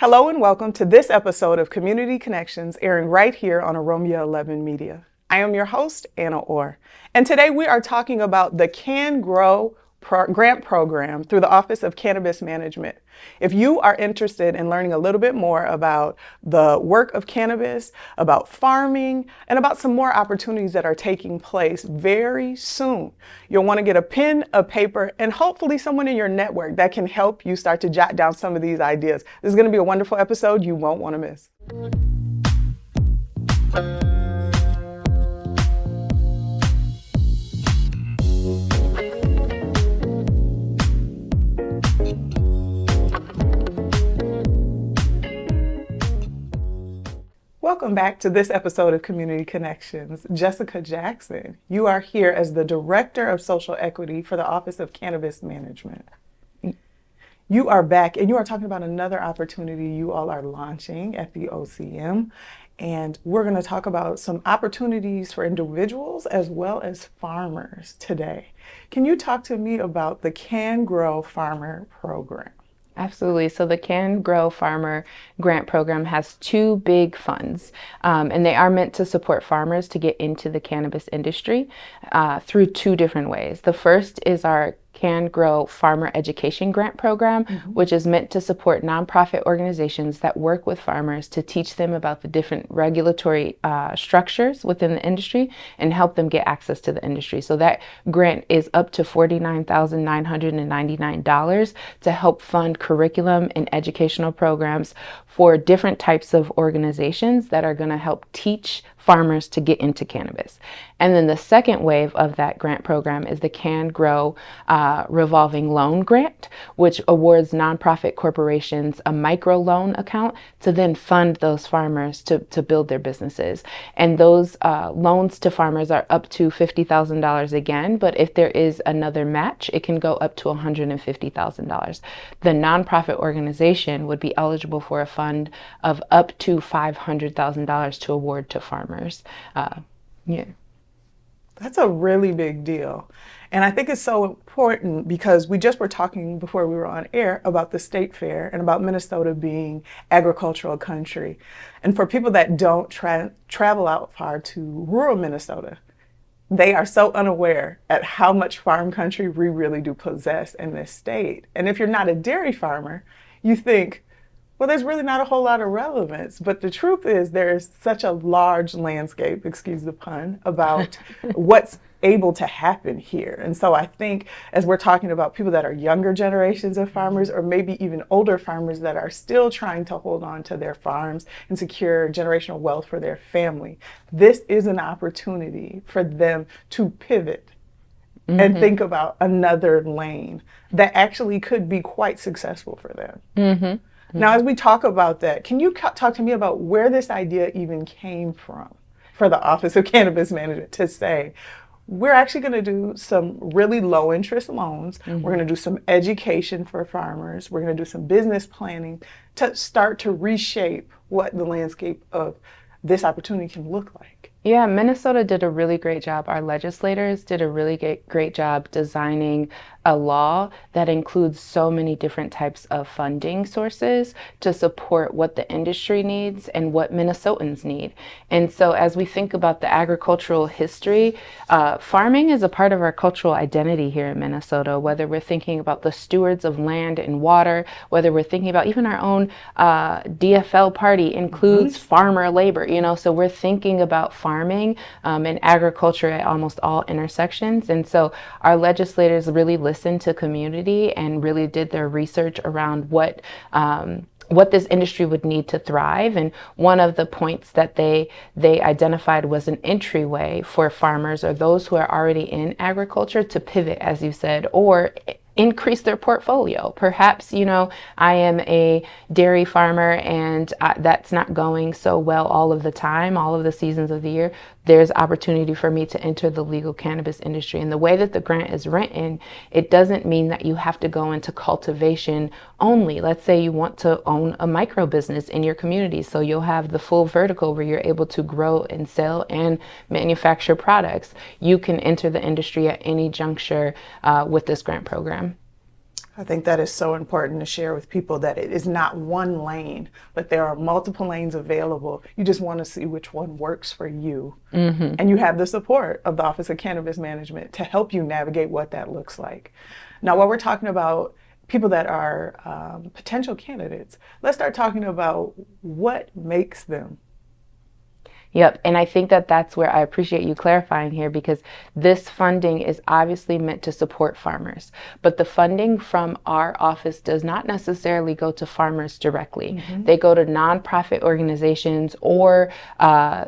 Hello and welcome to this episode of Community Connections, airing right here on OROMIA11 Media. I am your host, Anna Orr, and today we are talking about the CanGrow Grant Program through the Office of Cannabis Management. If you are interested in learning a little bit more about the work of cannabis, about farming, and about some more opportunities that are taking place very soon, you'll want to get a pen, a paper, and hopefully someone in your network that can help you start to jot down some of these ideas. This is going to be a wonderful episode you won't want to miss. Welcome back to this episode of Community Connections. Jessica Jackson, you are here as the Director of Social Equity for the Office of Cannabis Management. You are back and you are talking about another opportunity you all are launching at the OCM. And we're going to talk about some opportunities for individuals as well as farmers today. Can you talk to me about the CanGrow Farmer Program? Absolutely. So the CanGrow Farmer Grant Program has two big funds, and they are meant to support farmers to get into the cannabis industry through two different ways. The first is our CanGrow Farmer Education Grant Program, which is meant to support nonprofit organizations that work with farmers to teach them about the different regulatory structures within the industry and help them get access to the industry. So that grant is up to $49,999 to help fund curriculum and educational programs for different types of organizations that are going to help teach farmers to get into cannabis. And then the second wave of that grant program is the CanGrow Revolving Loan Grant, which awards nonprofit corporations a micro loan account to then fund those farmers to build their businesses. And those loans to farmers are up to $50,000 again, but if there is another match, it can go up to $150,000. The nonprofit organization would be eligible for a fund of up to $500,000 to award to farmers. Yeah. That's a really big deal. And I think it's so important because we just were talking before we were on air about the state fair and about Minnesota being agricultural country. And for people that don't travel out far to rural Minnesota, they are so unaware at how much farm country we really do possess in this state. And if you're not a dairy farmer, you think, well, there's really not a whole lot of relevance. But the truth is there is such a large landscape, excuse the pun, about what's able to happen here. And so I think as we're talking about people that are younger generations of farmers or maybe even older farmers that are still trying to hold on to their farms and secure generational wealth for their family, this is an opportunity for them to pivot and think about another lane that actually could be quite successful for them. Now, as we talk about that, can you talk to me about where this idea even came from for the Office of Cannabis Management to say, we're actually going to do some really low interest loans. We're going to do some education for farmers. We're going to do some business planning to start to reshape what the landscape of this opportunity can look like. Yeah, Minnesota did a really great job. Our legislators did a really great job designing a law that includes so many different types of funding sources to support what the industry needs and what Minnesotans need. And so as we think about the agricultural history, farming is a part of our cultural identity here in Minnesota, whether we're thinking about the stewards of land and water, whether we're thinking about even our own DFL party includes farmer labor, so we're thinking about farming and agriculture at almost all intersections. And so our legislators really listened to community and really did their research around what this industry would need to thrive. And one of the points that they identified was an entryway for farmers or those who are already in agriculture to pivot, as you said, or increase their portfolio. Perhaps, I am a dairy farmer and that's not going so well all of the time, all of the seasons of the year. There's opportunity for me to enter the legal cannabis industry. And the way that the grant is written, it doesn't mean that you have to go into cultivation only. Let's say you want to own a micro business in your community. So you'll have the full vertical where you're able to grow and sell and manufacture products. You can enter the industry at any juncture with this grant program. I think that is so important to share with people, that it is not one lane, but there are multiple lanes available. You just want to see which one works for you. Mm-hmm. And you have the support of the Office of Cannabis Management to help you navigate what that looks like. Now, while we're talking about people that are potential candidates, let's start talking about what makes them. Yep. And I think that that's where I appreciate you clarifying here, because this funding is obviously meant to support farmers, but the funding from our office does not necessarily go to farmers directly. Mm-hmm. They go to nonprofit organizations or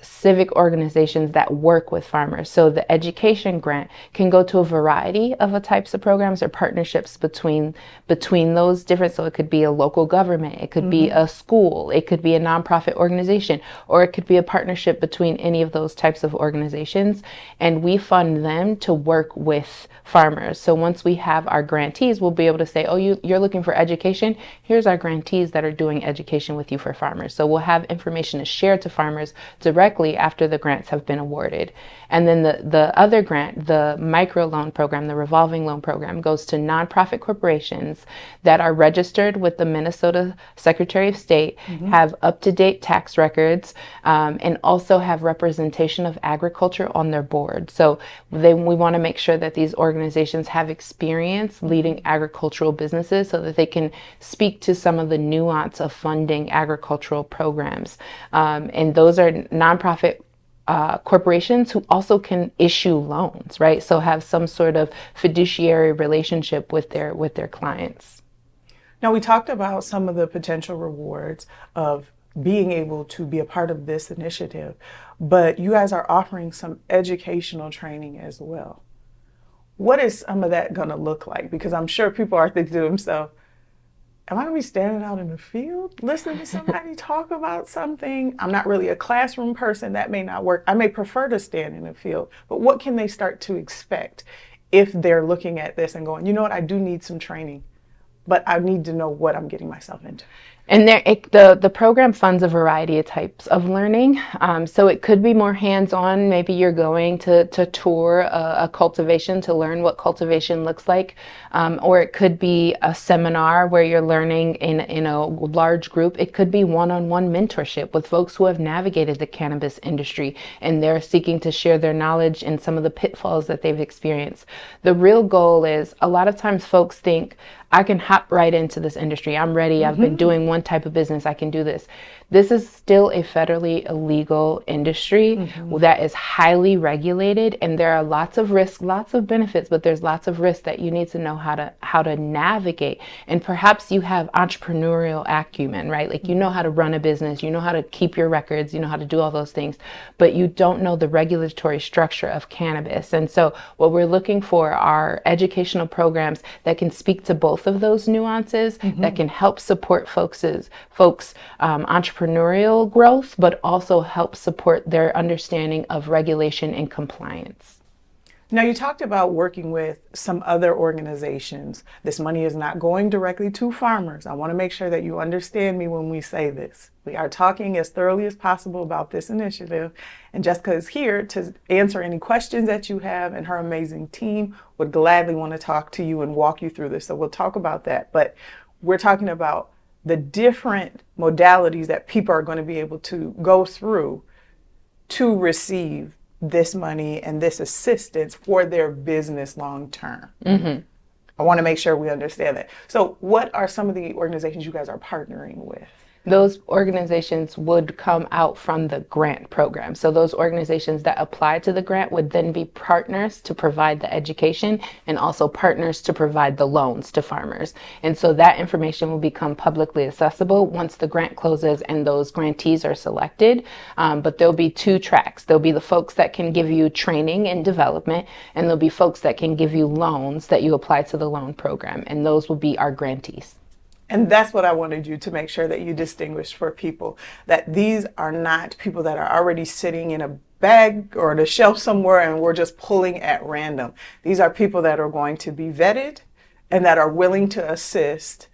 civic organizations that work with farmers. So the education grant can go to a variety of types of programs or partnerships between those different. So it could be a local government, it could mm-hmm. be a school, it could be a nonprofit organization, or it could be a partnership between any of those types of organizations, and we fund them to work with farmers. So once we have our grantees, we'll be able to say, oh, you're looking for education, here's our grantees that are doing education with you for farmers. So we'll have information to share to farmers directly after the grants have been awarded. And then the other grant, the micro loan program, the revolving loan program, goes to nonprofit corporations that are registered with the Minnesota Secretary of State, mm-hmm. have up-to-date tax records, and also have representation of agriculture on their board. So we want to make sure that these organizations have experience leading agricultural businesses so that they can speak to some of the nuance of funding agricultural programs. And those are nonprofit corporations who also can issue loans, right? So have some sort of fiduciary relationship with their clients. Now, we talked about some of the potential rewards of being able to be a part of this initiative, but you guys are offering some educational training as well. What is some of that going to look like? Because I'm sure people are thinking to themselves, am I going to be standing out in the field listening to somebody talk about something? I'm not really a classroom person. That may not work. I may prefer to stand in the field. But what can they start to expect if they're looking at this and going, you know what, I do need some training, but I need to know what I'm getting myself into? And the program funds a variety of types of learning. So it could be more hands-on. Maybe you're going to tour a cultivation to learn what cultivation looks like. Or it could be a seminar where you're learning in a large group. It could be one-on-one mentorship with folks who have navigated the cannabis industry and they're seeking to share their knowledge and some of the pitfalls that they've experienced. The real goal is, a lot of times folks think, I can hop right into this industry. I'm ready. I've been doing one type of business. I can do this. This is still a federally illegal industry that is highly regulated, and there are lots of risks, lots of benefits, but there's lots of risks that you need to know how to navigate. And perhaps you have entrepreneurial acumen, right? Like, you know how to run a business, you know how to keep your records, you know how to do all those things, but you don't know the regulatory structure of cannabis. And so what we're looking for are educational programs that can speak to both of those nuances, that can help support folks' entrepreneurial growth, but also help support their understanding of regulation and compliance. Now, you talked about working with some other organizations. This money is not going directly to farmers. I want to make sure that you understand me when we say this. We are talking as thoroughly as possible about this initiative, and Jessica is here to answer any questions that you have, and her amazing team would gladly want to talk to you and walk you through this. So we'll talk about that, but we're talking about the different modalities that people are going to be able to go through to receive this money and this assistance for their business long term. I want to make sure we understand that. So what are some of the organizations you guys are partnering with? Those organizations would come out from the grant program. So those organizations that apply to the grant would then be partners to provide the education and also partners to provide the loans to farmers. And so that information will become publicly accessible once the grant closes and those grantees are selected. But there'll be two tracks. There'll be the folks that can give you training and development, and there'll be folks that can give you loans that you apply to the loan program. And those will be our grantees. And that's what I wanted you to make sure that you distinguish for people, that these are not people that are already sitting in a bag or the shelf somewhere and we're just pulling at random. These are people that are going to be vetted and that are willing to assist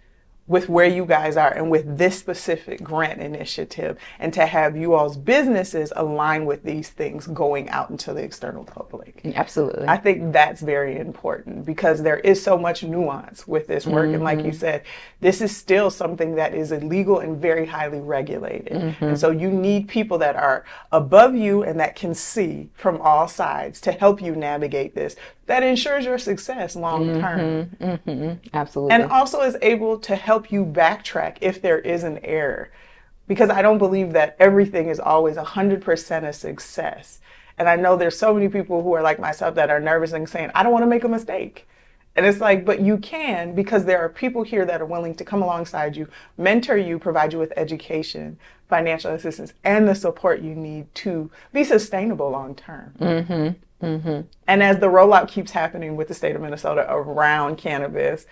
with where you guys are and with this specific grant initiative, and to have you all's businesses align with these things going out into the external public. Absolutely. I think that's very important because there is so much nuance with this work. And like you said, this is still something that is illegal and very highly regulated. And so you need people that are above you and that can see from all sides to help you navigate this. That ensures your success long term. Absolutely. And also is able to help you backtrack if there is an error. Because I don't believe that everything is always 100% a success. And I know there's so many people who are like myself that are nervous and saying, I don't want to make a mistake. And it's like, but you can, because there are people here that are willing to come alongside you, mentor you, provide you with education, financial assistance, and the support you need to be sustainable long term. And as the rollout keeps happening with the state of Minnesota around cannabis,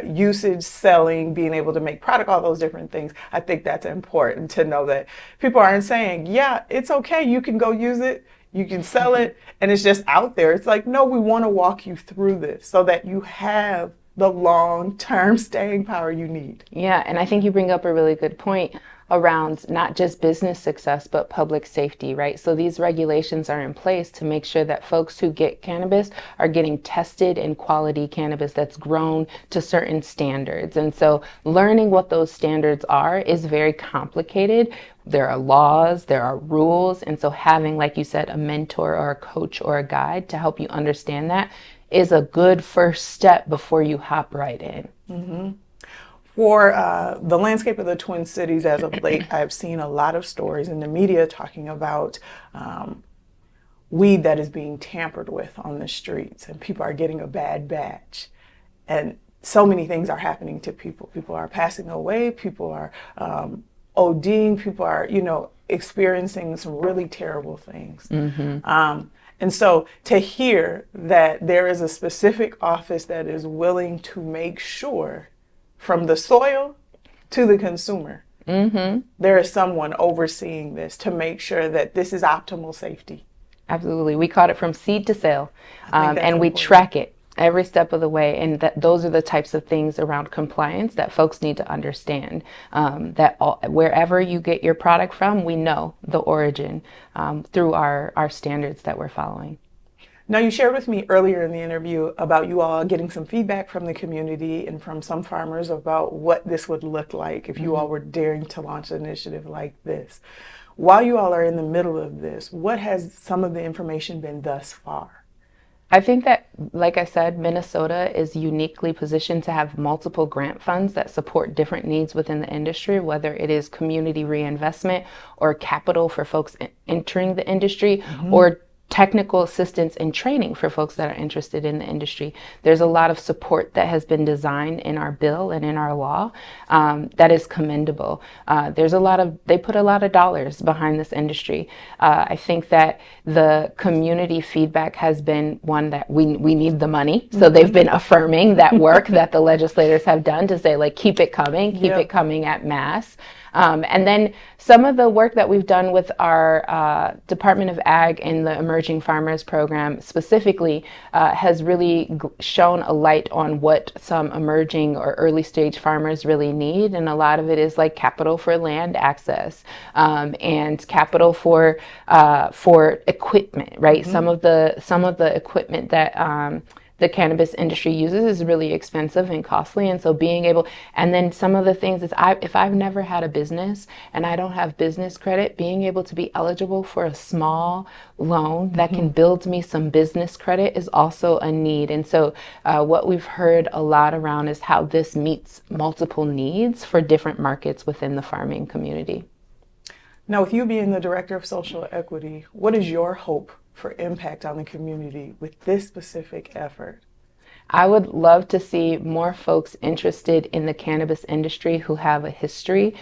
usage, selling, being able to make product, all those different things, I think that's important to know that people aren't saying, yeah, it's okay, you can go use it, you can sell it, and it's just out there. It's like, no, we want to walk you through this so that you have the long-term staying power you need. Yeah, and I think you bring up a really good point around not just business success, but public safety, right? So these regulations are in place to make sure that folks who get cannabis are getting tested in quality cannabis that's grown to certain standards. And so learning what those standards are is very complicated. There are laws, there are rules. And so having, like you said, a mentor or a coach or a guide to help you understand that is a good first step before you hop right in. For the landscape of the Twin Cities as of late, I've seen a lot of stories in the media talking about weed that is being tampered with on the streets, and people are getting a bad batch. And so many things are happening to people. People are passing away, people are ODing, people are, experiencing some really terrible things. And so to hear that there is a specific office that is willing to make sure from the soil to the consumer, there is someone overseeing this to make sure that this is optimal safety. Absolutely. We caught it from seed to sale, and we important. track it every step of the way. And those are the types of things around compliance that folks need to understand, wherever you get your product from, we know the origin through our standards that we're following. Now, you shared with me earlier in the interview about you all getting some feedback from the community and from some farmers about what this would look like if you all were daring to launch an initiative like this. While you all are in the middle of this, what has some of the information been thus far? I think that, like I said, Minnesota is uniquely positioned to have multiple grant funds that support different needs within the industry, whether it is community reinvestment or capital for folks entering the industry, or technical assistance and training for folks that are interested in the industry. There's a lot of support that has been designed in our bill and in our law that is commendable. They put a lot of dollars behind this industry. I think that the community feedback has been one that we need the money. So they've been affirming that work that the legislators have done to say, like, keep it coming, keep it coming at mass. And then some of the work that we've done with our Department of Ag and the Emerging Farmers Program specifically has really shown a light on what some emerging or early stage farmers really need. And a lot of it is like capital for land access and capital for equipment, right? Some of the equipment that the cannabis industry uses is really expensive and costly. And so being able, and then some of the things is if I've never had a business and I don't have business credit, being able to be eligible for a small loan that can build me some business credit is also a need. And so what we've heard a lot around is how this meets multiple needs for different markets within the farming community. Now, with you being the Director of Social Equity, what is your hope for impact on the community with this specific effort? I would love to see more folks interested in the cannabis industry who have a history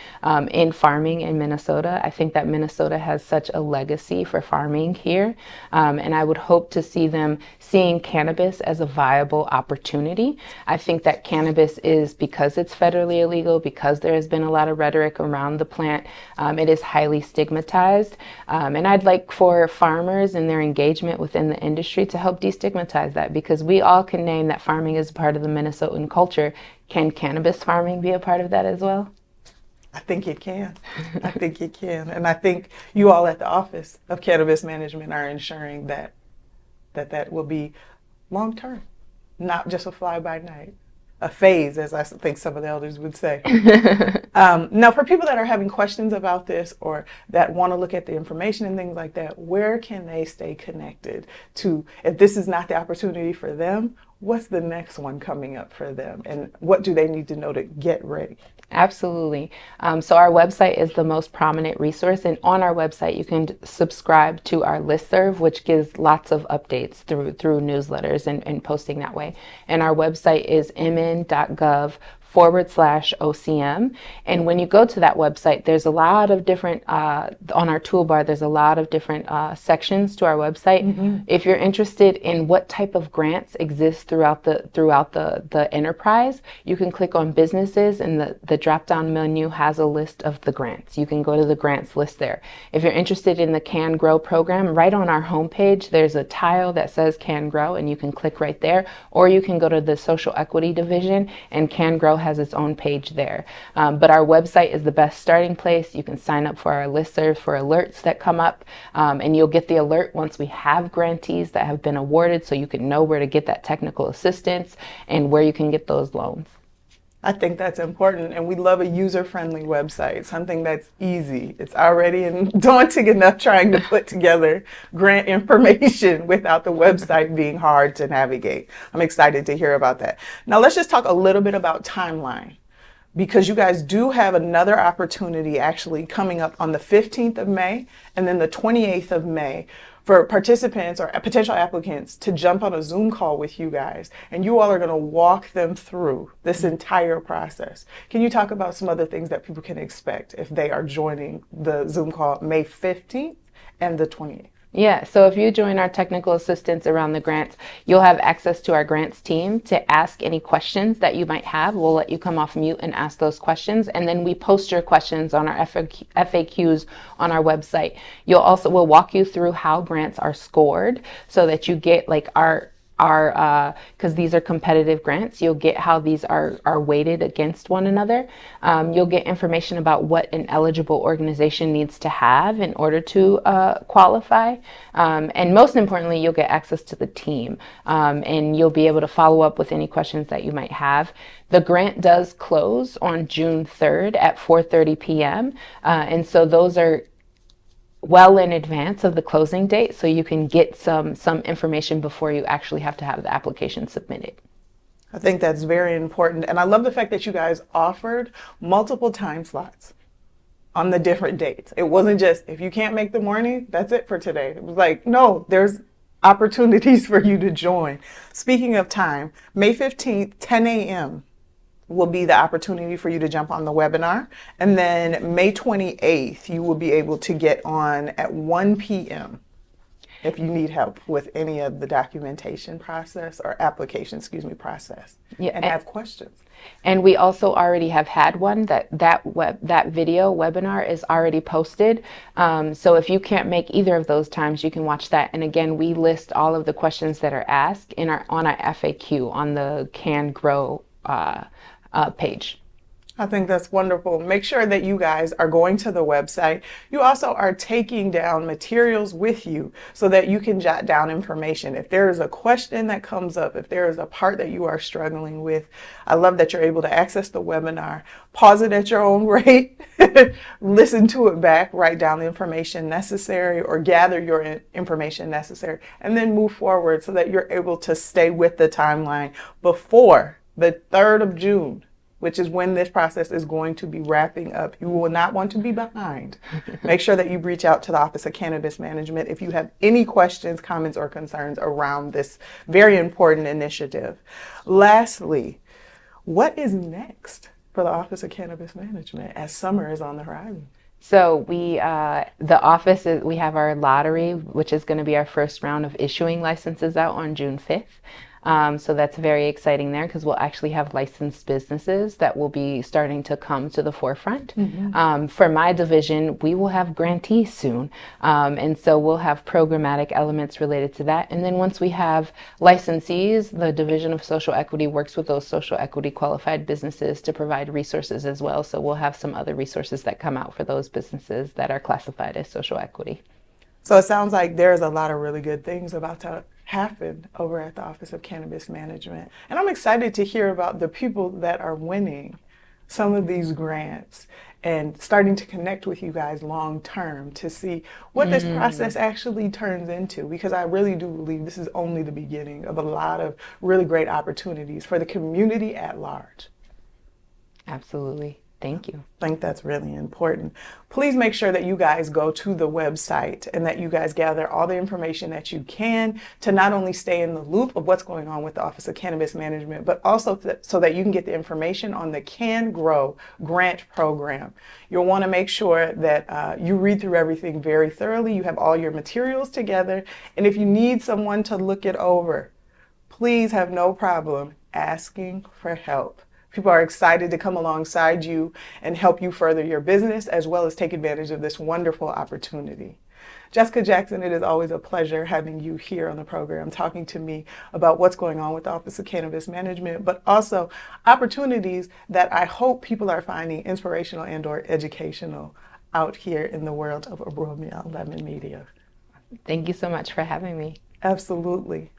in farming in Minnesota. I think that Minnesota has such a legacy for farming here, and I would hope to see them seeing cannabis as a viable opportunity. I think that cannabis is, because it's federally illegal, because there has been a lot of rhetoric around the plant, it is highly stigmatized, and I'd like for farmers and their engagement within the industry to help destigmatize that, because we all can name that that farming is part of the Minnesotan culture. Can cannabis farming be a part of that as well? I think it can. I think it can. And I think you all at the Office of Cannabis Management are ensuring that will be long term, not just a fly by night, a phase, as I think some of the elders would say. Now, for people that are having questions about this or that want to look at the information and things like that, where can they stay connected to, if this is not the opportunity for them, what's the next one coming up for them? And what do they need to know to get ready? Absolutely. So our website is the most prominent resource, and on our website you can subscribe to our listserv, which gives lots of updates through newsletters and posting that way. And our website is mn.gov/OCM. And when you go to that website, there's a lot of different, on our toolbar, there's a lot of different sections to our website. Mm-hmm. If you're interested in what type of grants exist throughout the enterprise, you can click on businesses, and the drop-down menu has a list of the grants. You can go to the grants list there. If you're interested in the CanGrow program, right on our homepage, there's a tile that says CanGrow, and you can click right there, or you can go to the social equity division, and CanGrow has its own page there. But our website is the best starting place. You can sign up for our listserv for alerts that come up, and you'll get the alert once we have grantees that have been awarded, so you can know where to get that technical assistance and where you can get those loans. I think that's important, and we love a user-friendly website, something that's easy. It's already daunting enough trying to put together grant information without the website being hard to navigate. I'm excited to hear about that. Now let's just talk a little bit about timeline, because you guys do have another opportunity actually coming up on the 15th of May and then the 28th of May for participants or potential applicants to jump on a Zoom call with you guys, and you all are going to walk them through this entire process. Can you talk about some other things that people can expect if they are joining the Zoom call May 15th and the 28th? Yeah, so if you join our technical assistance around the grants, you'll have access to our grants team to ask any questions that you might have. We'll let you come off mute and ask those questions, and then we post your questions on our FAQs on our website. We'll walk you through how grants are scored so that you get like our because these are competitive grants, you'll get how these are weighted against one another. You'll get information about what an eligible organization needs to have in order to qualify. And most importantly, you'll get access to the team, and you'll be able to follow up with any questions that you might have. The grant does close on June 3rd at 4:30 p.m. And so those are well in advance of the closing date, so you can get some information before you actually have to have the application submitted. I think that's very important, and I love the fact that you guys offered multiple time slots on the different dates. It wasn't just, if you can't make the morning, that's it for today. It was like, no, there's opportunities for you to join. Speaking of time, May 15th, 10 a.m. will be the opportunity for you to jump on the webinar. And then May 28th, you will be able to get on at 1 p.m. if you need help with any of the documentation process or application, process, and have questions. And we also already have had one that video webinar is already posted. So if you can't make either of those times, you can watch that. And again, we list all of the questions that are asked on our FAQ on the CanGrow page. I think that's wonderful. Make sure that you guys are going to the website. You also are taking down materials with you so that you can jot down information. If there is a question that comes up, if there is a part that you are struggling with, I love that you're able to access the webinar, pause it at your own rate, listen to it back, write down the information necessary or gather your information necessary, and then move forward so that you're able to stay with the timeline before the 3rd of June, which is when this process is going to be wrapping up. You will not want to be behind. Make sure that you reach out to the Office of Cannabis Management if you have any questions, comments, or concerns around this very important initiative. Lastly, what is next for the Office of Cannabis Management as summer is on the horizon? So we have our lottery, which is going to be our first round of issuing licenses out on June 5th. So that's very exciting there because we'll actually have licensed businesses that will be starting to come to the forefront. For my division, we will have grantees soon. And so we'll have programmatic elements related to that. And then once we have licensees, the Division of Social Equity works with those social equity qualified businesses to provide resources as well. So we'll have some other resources that come out for those businesses that are classified as social equity. So it sounds like there's a lot of really good things about to happen over at the Office of Cannabis Management. And I'm excited to hear about the people that are winning some of these grants and starting to connect with you guys long term to see what this process actually turns into, because I really do believe this is only the beginning of a lot of really great opportunities for the community at large. Absolutely. Thank you. I think that's really important. Please make sure that you guys go to the website and that you guys gather all the information that you can to not only stay in the loop of what's going on with the Office of Cannabis Management, but also so that you can get the information on the CanGrow Grant Program. You'll want to make sure that you read through everything very thoroughly. You have all your materials together. And if you need someone to look it over, please have no problem asking for help. People are excited to come alongside you and help you further your business as well as take advantage of this wonderful opportunity. Jessica Jackson, it is always a pleasure having you here on the program talking to me about what's going on with the Office of Cannabis Management, but also opportunities that I hope people are finding inspirational and or educational out here in the world of OROMIA11 media. Thank you so much for having me. Absolutely.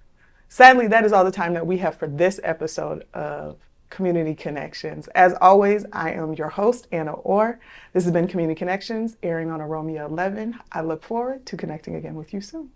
Sadly, that is all the time that we have for this episode of Community Connections. As always, I am your host, Anna Orr. This has been Community Connections, airing on OROMIA11. I look forward to connecting again with you soon.